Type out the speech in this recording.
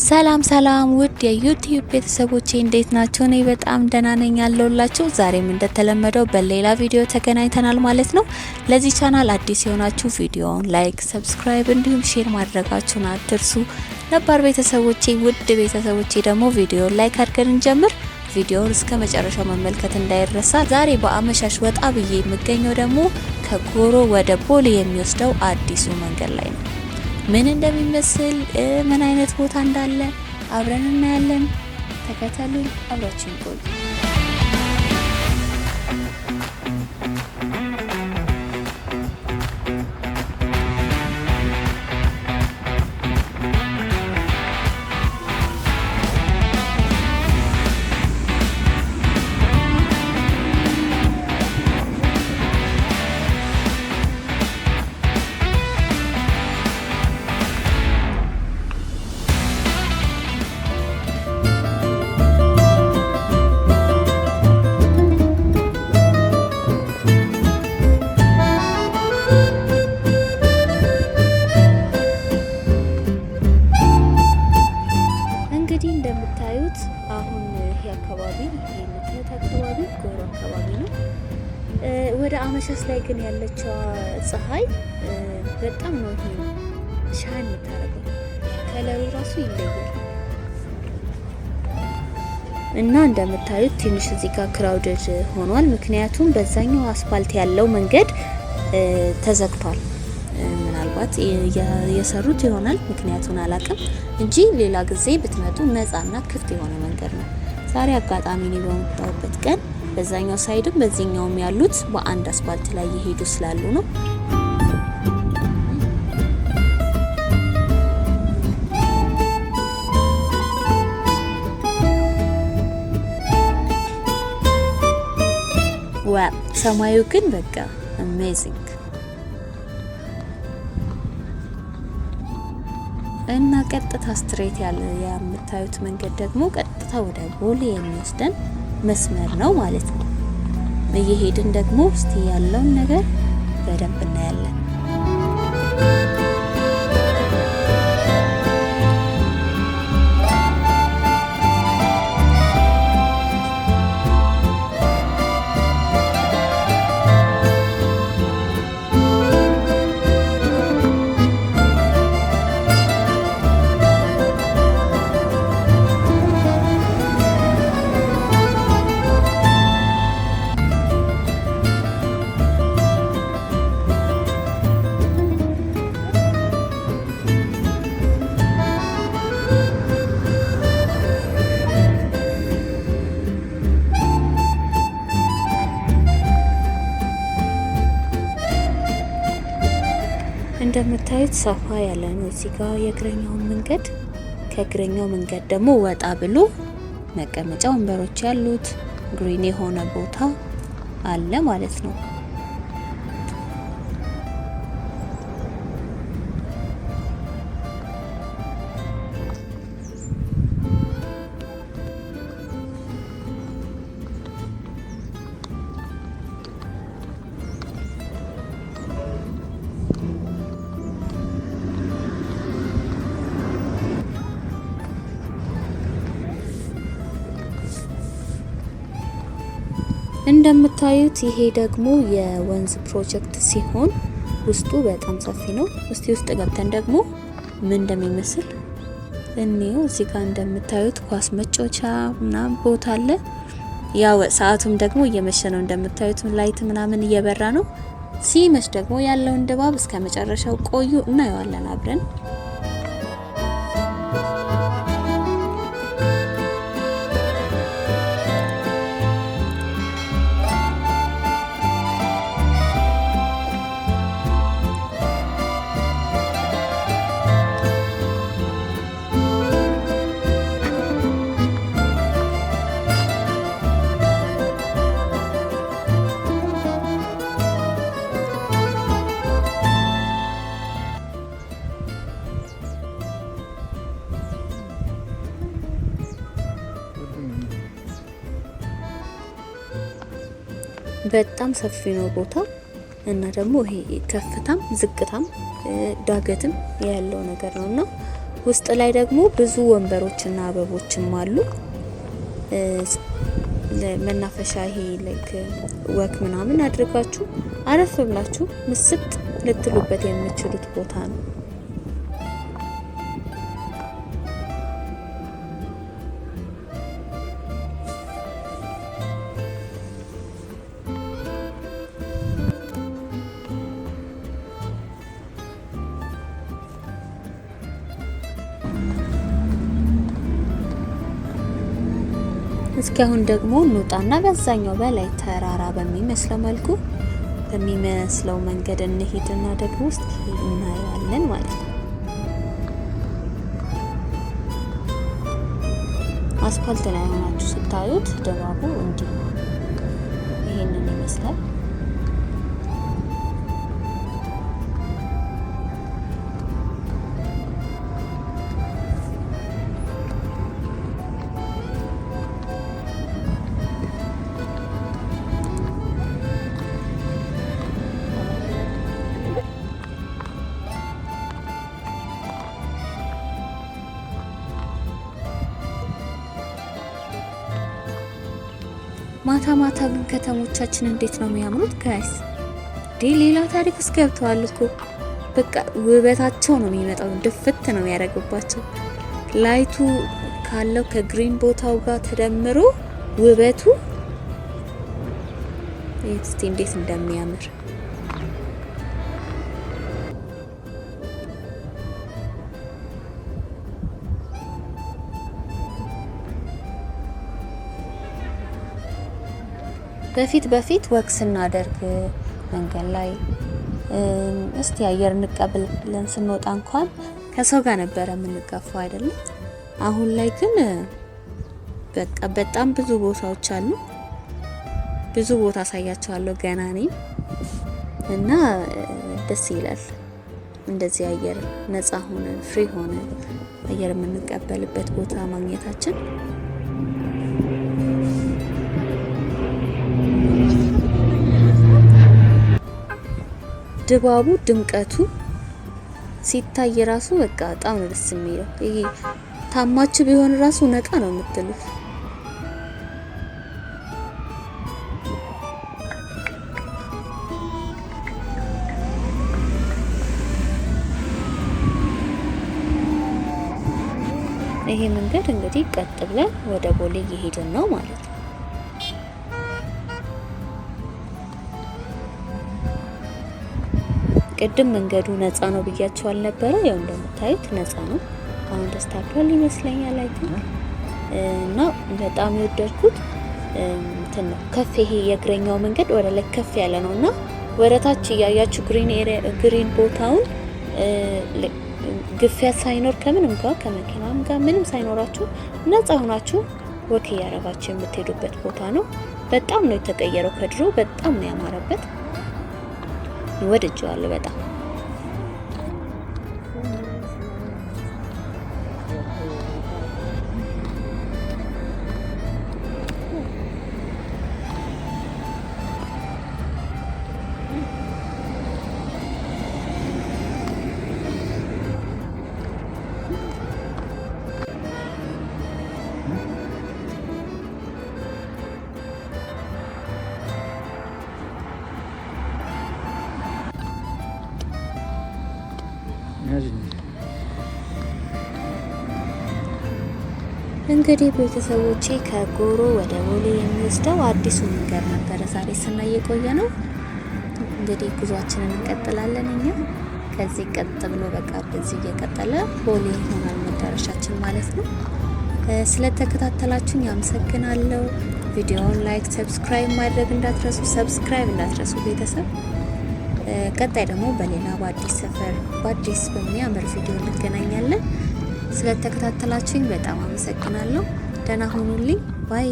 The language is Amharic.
ሰላም ሰላም ውድ የዩቲዩብ ቤተሰቦቼ እንዴት ናችሁ? እኔ በጣም ደህና ነኝ ያለሁላችሁ። ዛሬም እንደተለመደው በሌላ ቪዲዮ ተገናኝተናል ማለት ነው። ለዚህ ቻናል አዲስ የሆናችሁ ቪዲዮውን ላይክ፣ ሰብስክራይብ እንዲሁም ሼር ማድረጋችሁን አትርሱ። ነባር ቤተሰቦቼ ውድ ቤተሰቦቼ ደግሞ ቪዲዮውን ላይክ አድርገን እንጀምር። ቪዲዮውን እስከ መጨረሻው መመልከት እንዳይረሳ። ዛሬ በአመሻሽ ወጣ ብዬ የምገኘው ደግሞ ከጎሮ ወደ ቦሌ የሚወስደው አዲሱ መንገድ ላይ ነው። ምን እንደሚመስል ምን አይነት ቦታ እንዳለ አብረን እናያለን። ተከተሉኝ፣ አብራችሁን ቆዩ። እንደምታዩት አሁን ይሄ አካባቢ የምታዩት አካባቢ ጎሮ አካባቢ ነው። ወደ አመሻሽ ላይ ግን ያለችው ፀሐይ በጣም ነው ይሄ ሻን የምታረገው፣ ከለሩ ራሱ ይለያል። እና እንደምታዩት ትንሽ እዚህ ጋር ክራውድድ ሆኗል። ምክንያቱም በዛኛው አስፋልት ያለው መንገድ ተዘግቷል። ምናልባት የሰሩት ይሆናል ምክንያቱን አላውቅም እንጂ ሌላ ጊዜ ብትመጡ ነፃና ክፍት የሆነ መንገድ ነው። ዛሬ አጋጣሚ ነው በመጣሁበት ቀን በዛኛው ሳይድም በዚህኛውም ያሉት በአንድ አስፋልት ላይ እየሄዱ ስላሉ ነው። ዋው! ሰማዩ ግን በቃ አሜዚንግ እና ቀጥታ ስትሬት ያለ የምታዩት መንገድ ደግሞ ቀጥታ ወደ ቦሌ የሚወስደን መስመር ነው ማለት ነው። እየሄድን ደግሞ እስቲ ያለውን ነገር በደንብ እናያለን። እንደምታዩት ሰፋ ያለ ነው። እዚህ ጋር የእግረኛው መንገድ፣ ከእግረኛው መንገድ ደግሞ ወጣ ብሎ መቀመጫ ወንበሮች ያሉት ግሪን የሆነ ቦታ አለ ማለት ነው። እንደምታዩት ይሄ ደግሞ የወንዝ ፕሮጀክት ሲሆን ውስጡ በጣም ሰፊ ነው። እስቲ ውስጥ ገብተን ደግሞ ምን እንደሚመስል እንየው። እዚህ ጋር እንደምታዩት ኳስ መጫወቻ ምናምን ቦታ አለ። ያው ሰዓቱም ደግሞ እየመሸ ነው። እንደምታዩት ላይት ምናምን እየበራ ነው። ሲመሽ ደግሞ ያለውን ድባብ እስከ መጨረሻው ቆዩ እናየዋለን አብረን። በጣም ሰፊ ነው ቦታው እና ደግሞ ይሄ ከፍታም ዝቅታም ዳገትም ያለው ነገር ነውና ውስጥ ላይ ደግሞ ብዙ ወንበሮችና አበቦችም አሉ። ለመናፈሻ ይሄ ላይክ ወክ ምናምን አድርጋችሁ አረፍ ብላችሁ ምስጥ ልትሉበት የምትችሉት ቦታ ነው። እስኪ አሁን ደግሞ እንውጣና በዛኛው በላይ ተራራ በሚመስለው መልኩ በሚመስለው መንገድ እንሄድና ደግሞ ውስጥ እናያለን ማለት ነው። አስፋልት ላይ ሆናችሁ ስታዩት ድባቡ እንዲህ ይሄንን ይመስላል። ማታ ማታ ግን ከተሞቻችን እንዴት ነው የሚያምሩት ጋይስ! ሌላ ታሪክ ውስጥ ገብተዋል እኮ። በቃ ውበታቸው ነው የሚመጣው፣ ድፍት ነው የሚያደርግባቸው። ላይቱ ካለው ከግሪን ቦታው ጋር ተደምሮ ውበቱ እስቲ እንዴት እንደሚያምር በፊት ወክ ስናደርግ መንገድ ላይ እስቲ አየር እንቀበል ብለን ስንወጣ እንኳን ከሰው ጋር ነበረ የምንጋፋው አይደለም። አሁን ላይ ግን በቃ በጣም ብዙ ቦታዎች አሉ። ብዙ ቦታ አሳያቸዋለሁ ገና ነኝ እና ደስ ይላል። እንደዚህ አየር ነፃ ሆነ ፍሪ ሆነ አየር የምንቀበልበት ቦታ ማግኘታችን ድባቡ ድምቀቱ ሲታይ ራሱ በቃ በጣም ነው ደስ የሚለው። ይሄ ታማችሁ ቢሆን ራሱ ነቃ ነው የምትሉት። ይሄ መንገድ እንግዲህ ቀጥ ብለን ወደ ቦሌ እየሄድን ነው ማለት ነው። ቅድም መንገዱ ነፃ ነው ብያችሁ አልነበረ? ያው እንደምታዩት ነፃ ነው። አሁን ተስተካክሏል ይመስለኛል እና በጣም የወደድኩት እንትን ነው ከፍ ይሄ የእግረኛው መንገድ ወደ ላይ ከፍ ያለ ነውና ወደ ታች እያያችሁ ግሪን ቦታውን ግፊያ ሳይኖር ከምንም ጋር ከመኪናም ጋር ምንም ሳይኖራችሁ ነፃ ሆናችሁ ወክ እያደረጋችሁ የምትሄዱበት ቦታ ነው። በጣም ነው የተቀየረው ከድሮ በጣም ነው ያማረበት። ወድጄዋለሁ በጣም። እንግዲህ ቤተሰቦቼ ከጎሮ ወደ ቦሌ የሚወስደው አዲሱ መንገድ ነበረ ዛሬ ስናይ የቆየ ነው። እንግዲህ ጉዟችንን እንቀጥላለን። እኛ ከዚህ ቀጥ ብሎ በቃ በዚህ እየቀጠለ ቦሌ ይሆናል መዳረሻችን ማለት ነው። ስለተከታተላችሁኝ አመሰግናለሁ። ቪዲዮውን ላይክ፣ ሰብስክራይብ ማድረግ እንዳትረሱ። ሰብስክራይብ እንዳትረሱ ቤተሰብ። ቀጣይ ደግሞ በሌላ በአዲስ ሰፈር በአዲስ በሚያምር ቪዲዮ እንገናኛለን። ስለተከታተላችሁኝ በጣም አመሰግናለሁ። ደህና ሁኑልኝ። ባይ